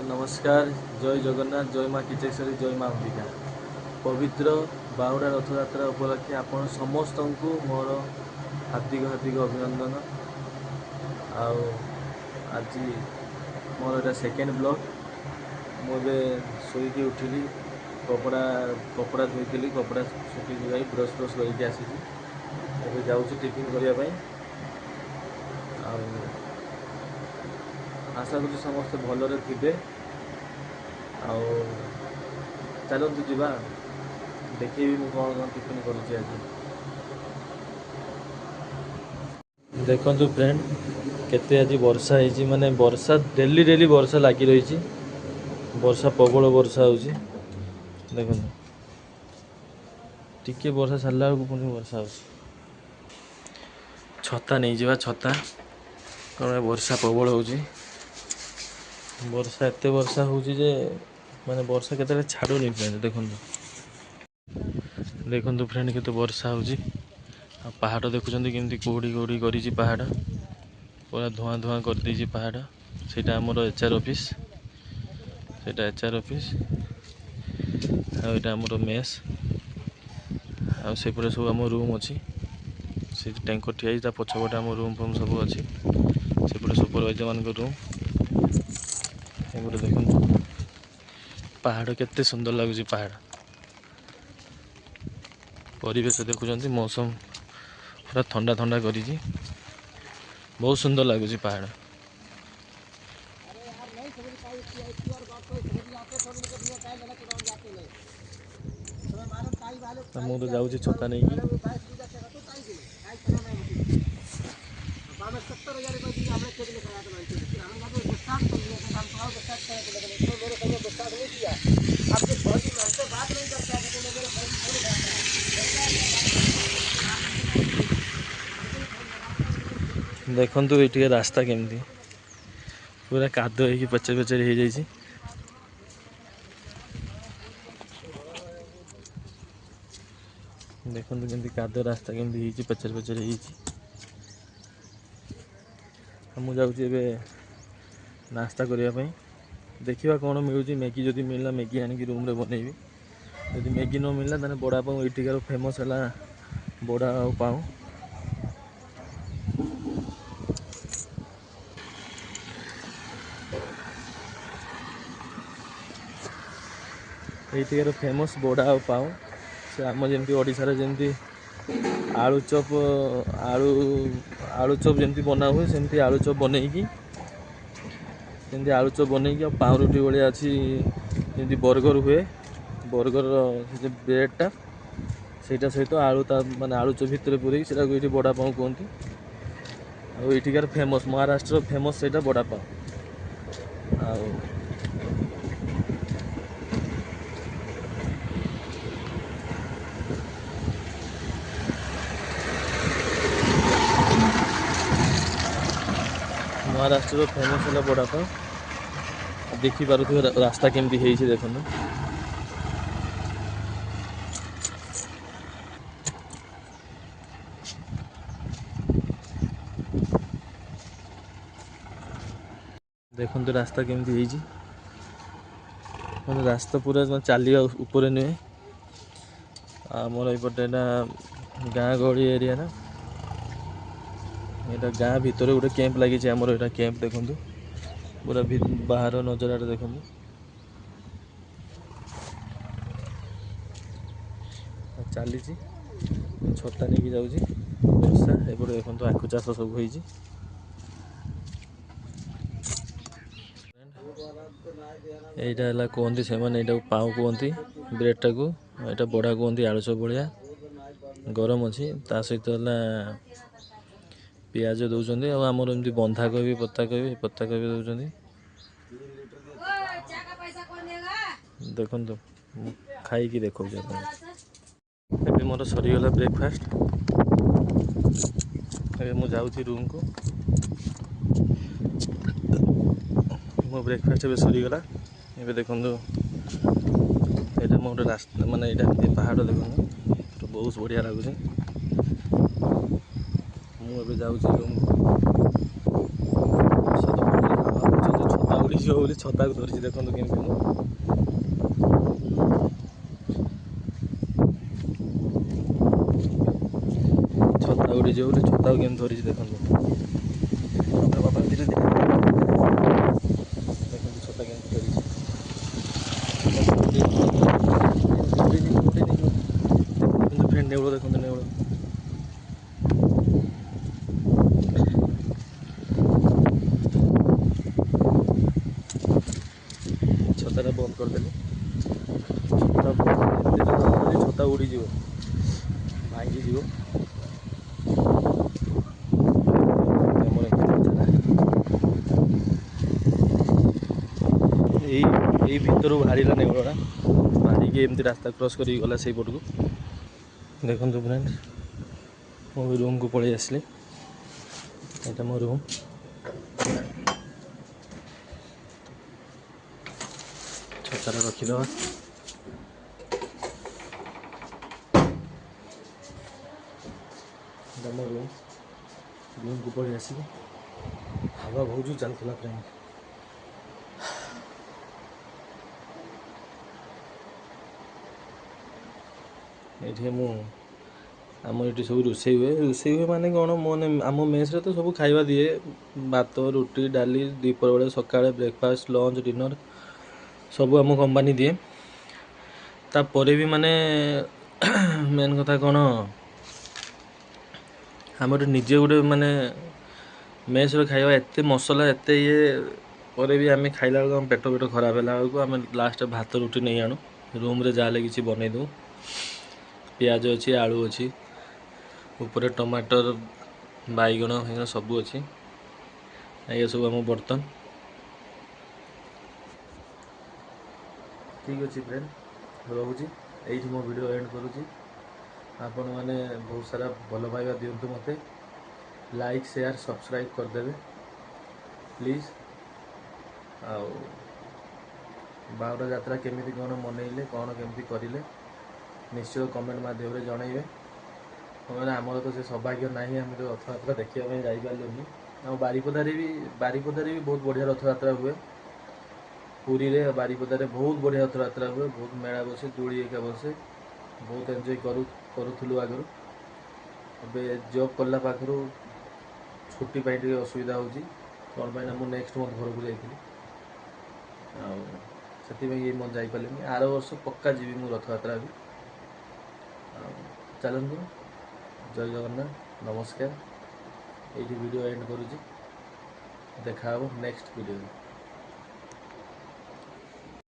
नमस्कार जय जगन्नाथ जय माँ किचेश्वरी जय माँ अंबिका पवित्र बाहुड़ा रथयात्रा उपलक्षे आपण समस्त को मोर हार्दिक हार्दिक अभिनंदन। आज मोर एटा सेकेंड ब्लॉग मुझे शोक उठिली कपड़ा कपड़ा धोई कपड़ा सुखी जाई ब्रश ब्रश करके आसी जाऊँ टिफिन करने आशा करूँ समस्ते भलरे थे। चलतु जा देखी मुझे कौन कौन टिफिन करुँच आज देखु फ्रेंड केते आज वर्षा होती माने वर्षा डेली डेली वर्षा लगी रही वर्षा प्रबल वर्षा हो देख टिके वर्षा छाड़ा बेलू पुणी वर्षा हो छता नहीं जावा छता कौन वर्षा प्रबल हो वर्षा एत वर्षा हो माने वर्षा केते छाड़ूनी फ्रेंड देखु फ्रेंड केते वर्षा हो पहाड़ देखुं केमती कौड़ी कौड़ी कर पहाड़ पूरा धुआं धुआं कर दे पहाड़ से आमर एचआर ऑफिस से एचआर ऑफिस आमर मेस आसेपटे सब आम रूम अच्छी से टैंकर ठिया पछपटे आम रूम फूम सब अच्छी सेपटे सुपरवाइजर मान रूम एपटे देखो पहाड़ केते सुंदर लगुच पहाड़ परिवेश देखुं मौसम पूरा ठंडा ठंडा कर बहुत सुंदर लगुच पहाड़ मुझे जाऊँगी छता नहीं देखु ये रास्ता केमती पूरा कादो हो पचर पचर हो जाए देखु केमती कादो रास्ता केमती पचर पचर मुझे नास्ता करने देखा कौन मिलूँ मैगी जदि मिलला मैगी आनिक रूम रे बनैबी जदि मैगी न मिलला ताने बड़ा पाऊ एଠିकार फेमस है बड़ा पाऊ एଠିकार फेमस बड़ा पाऊ से आम जमी ओडिशार जमी आलू चॉप आलू चॉप जमी बना हुए सेमती आलू चॉप बनईकी जमी आलू चॉप बनईकी पाऊ रुटी भाया अच्छी जमी बर्गर हुए बर्गर से ब्रेडटा सेटा सहित आलू माने आलू चॉप भितर पूरे ये बड़ा पाऊ कहती आठिकार फेमस महाराष्ट्र फेमस से बड़ा पाऊ आ महाराष्ट्र फेमस है बड़ा पाऊ देखी पारे रास्ता केमती है देखो देखो रास्ता केमती है रास्ता पूरा चलिया ऊपर नुहे आमर यपटे गाँ गहली एरिया ना यहाँ गाँ भितर गोटे कैंप लगी आमर यहाँ कैंप देखु पूरा बाहर नजर देखु चली छता नहीं जाऊँगी वर्षा एपटे देखो आखु चाष सब हो यहाँ कहते से यहाँ पाऊ कहती ब्रेडटा को यहाँ बड़ा कहती आलू चॉप भाया गरम अच्छी ता सहित पियाज दौरान आमर एमती बंधाकोबी पत्ताकोबी दौरान देखु खाई देखो ए मोर सरीगला ब्रेकफास्ट मु जाऊँगी रूम को मो ब्रेकफास्ट ए सरीगला ए देखु यहाँ मोटे रास्ता माने ये पहाड़ देखो बहुत बढ़िया लगुच मुझे जाऊँगी रूम को छता ଉଡ଼ିଯିବ ବୋଲି ଛତାକୁ ଧରିଛି ଦେଖନ୍ତୁ କେମିତି ମୁଁ ଛତା ଉଡ଼ିଯିବ ବୋଲି ଛତାକୁ କେମିତି ଧରିଛି ଦେଖନ୍ତୁ ବାପା ଧୀରେ ଧୀରେ ଦେଖନ୍ତୁ ଛତା କେମିତି ଧରିଛି ଦେଖନ୍ତୁ ଫ୍ରେଣ୍ଡ ନେଉଳ ଦେଖନ୍ତୁ ନେଉଳ ଛତାଟା ବନ୍ଦ କରିଦେଲି ଛତା ଉଡ଼ିଯିବ ଭାଙ୍ଗିଯିବ ଏଇ ଭିତରୁ ବାହାରିଲା ନେଉଳଟା ବାହାରିକି ଏମିତି ରାସ୍ତା କ୍ରସ୍ କରିକି ଗଲା ସେଇପଟକୁ ଦେଖନ୍ତୁ ଫ୍ରେଣ୍ଡ ମୁଁ ରୁମ୍କୁ ପଳେଇ ଆସିଲି ଏଇଟା ମୋ ରୁମ୍ ଛତାରେ ରଖିଦେବା ଏଇଟା ମୋ ରୁମ୍କୁ ପଳେଇ ଆସିଲି ହାୱା ବହୁତ ଚାଲିଥିଲା ଫ୍ରେଣ୍ଡ ଏଠି ମୁଁ ଆମର ଏଠି ସବୁ ରୋଷେଇ ହୁଏ ମାନେ କ'ଣ ମାନେ ଆମ ମେସ୍ରେ ତ ସବୁ ଖାଇବା ଦିଏ ଭାତ ରୁଟି ଡାଲି ଦ୍ୱିପହର ବେଳେ ସକାଳେ ବ୍ରେକଫାଷ୍ଟ ଲଞ୍ଚ ଡିନର ସବୁ ଆମ କମ୍ପାନୀ ଦିଏ ତାପରେ ବି ମାନେ ମେନ୍ କଥା କ'ଣ ଆମର ନିଜେ ଗୋଟେ ମାନେ ମେସ୍ରେ ଖାଇବା ଏତେ ମସଲା ଏତେ ଇଏ ପରେ ବି ଆମେ ଖାଇଲା ବେଳକୁ ଆମ ପେଟ ଖରାପ ହେଲା ବେଳକୁ ଆମେ ଲାଷ୍ଟ ଭାତ ରୁଟି ନେଇ ଆଣୁ ରୁମ୍ରେ ଯାହା ହେଲେ କିଛି ବନେଇ ଦେଉ ପିଆଜ ଅଛି ଆଳୁ ଅଛି ଉପରେ ଟମାଟର ବାଇଗଣ ସବୁ ଅଛି ଏ ସବୁ ଆମ ବର୍ତ୍ତନ ଠିକ୍ ଅଛି ଫ୍ରେଣ୍ଡ ରହୁଛି ଏଇଠି ମୋ ଭିଡ଼ିଓ ଏଣ୍ଡ କରୁଛି ଆପଣମାନେ ବହୁତ ସାରା ଭଲ ପାଇବା ଦିଅନ୍ତୁ ମୋତେ ଲାଇକ୍ ସେୟାର ସବସ୍କ୍ରାଇବ୍ କରିଦେବେ ପ୍ଲିଜ୍ ଆଉ ବାହୁଡ଼ା ଯାତ୍ରା କେମିତି କ'ଣ ମନେଇଲେ କ'ଣ କେମିତି କରିଲେ ନିଶ୍ଚୟ କମେଣ୍ଟ ମାଧ୍ୟମରେ ଜଣାଇବେ ମାନେ ଆମର ତ ସେ ସୌଭାଗ୍ୟ ନାହିଁ ଆମେ ତ ରଥଯାତ୍ରା ଦେଖିବା ପାଇଁ ଯାଇପାରିଲୁନି ଆଉ ବାରିପଦାରେ ବି ବହୁତ ବଢ଼ିଆ ରଥଯାତ୍ରା ହୁଏ ପୁରୀରେ ବାରିପଦାରେ ବହୁତ ବଢ଼ିଆ ରଥଯାତ୍ରା ହୁଏ ବହୁତ ମେଳା ବସେ ଦୋଳି ଏକା ବସେ ବହୁତ ଏନ୍ଜୟ କରୁଥିଲୁ ଆଗରୁ ଏବେ ଜବ୍ କଲା ପାଖରୁ ଛୁଟି ପାଇଁ ଟିକେ ଅସୁବିଧା ହେଉଛି କ'ଣ ପାଇଁ ନା ମୁଁ ନେକ୍ସଟ ମନ୍ଥ ଘରକୁ ଯାଇଥିଲି ଆଉ ସେଥିପାଇଁ ଏଇ ମନ୍ଥ ଯାଇପାରିଲିନି ଆର ବର୍ଷ ପକ୍କା ଯିବି ମୁଁ ରଥଯାତ୍ରା ବି ଆଉ ଚାଲନ୍ତୁ ଜୟ ଜଗନ୍ନାଥ ନମସ୍କାର ଏଇଠି ଭିଡ଼ିଓ ଏଣ୍ଡ କରୁଛି ଦେଖା ହେବ ନେକ୍ସଟ ଭିଡ଼ିଓରେ।